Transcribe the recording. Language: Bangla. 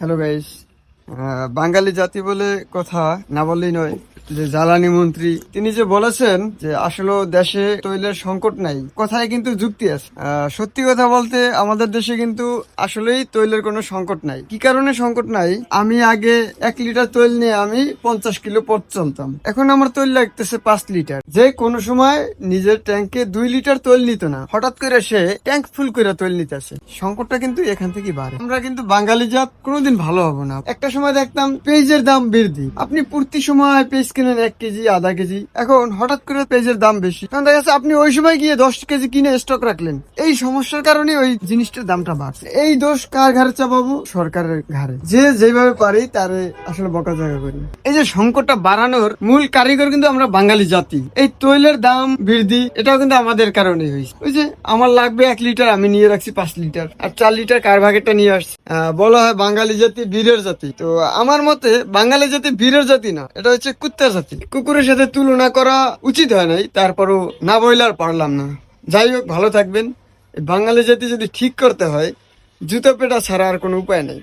হ্যালো গাইস, বাঙালি জাতি বলে কথা না বললেই নয়। যে জ্বালানি মন্ত্রী তিনি যে বলেছেন যে আসলে দেশে তৈলের সংকট নাই, কথায় কিন্তু যুক্তি আছে। সত্যি কথা বলতে আমাদের দেশে কিন্তু আসলেই তৈলের কোনো সংকট নাই। কি কারণে সংকট নাই? আমি আগে 1 লিটার তৈল নিয়ে আমি 50 কিলো পথ চলতাম, এখন আমার তৈল লাগতেছে 5 লিটার। যে কোনো সময় নিজের ট্যাঙ্কে 2 লিটার তৈল নিত না, হঠাৎ করে সে ট্যাঙ্ক ফুল করে তৈল নিতেছে। সংকটটা কিন্তু এখান থেকে বাড়ে। আমরা কিন্তু বাঙালি জাত কোনোদিন ভালো হবো না। একটা সময় দেখতাম পেঁয়াজের দাম বৃদ্ধি, আপনি প্রতি সময় পেঁয়াজ কিনেন 1 কেজি, আধা কেজি, এখন হঠাৎ করে পেঁয়াজের দাম বেশি, তখন দেখা যাচ্ছে আপনি ওই সময় গিয়ে 10 কেজি কিনে স্টক রাখলেন। এই সমস্যার কারণে ওই জিনিসটার দামটা বাড়ছে। এই দোষ কার ঘাড়ে চাপাবো? সরকারের ঘাড়ে। যে যেভাবে পারি তারে আসলে বকাঝকা করি। এই যে সংকটটা বাড়ানোর মূল কারিগর কিন্তু আমরা বাঙালি জাতি। এই তৈলের দাম বৃদ্ধি এটাও কিন্তু আমাদের কারণে হয়েছে। ওই যে আমার লাগবে 1 লিটার, আমি নিয়ে রাখছি 5 লিটার, আর 4 লিটার কার ভাগেরটা নিয়ে আসছি। বলা হয় বাঙালি জাতি বীরের জাতি, তো আমার মতে বাঙালি জাতি বীরের জাতি না, এটা হচ্ছে কুত্তার জাতি। কুকুরের সাথে তুলনা করা উচিত হয় নাই, তারপরও না বইলে আর পারলাম না। যাই হোক, ভালো থাকবেন। বাঙালি জাতি যদি ঠিক করতে হয়, জুতো পেটা ছাড়া আর কোনো উপায় নেই।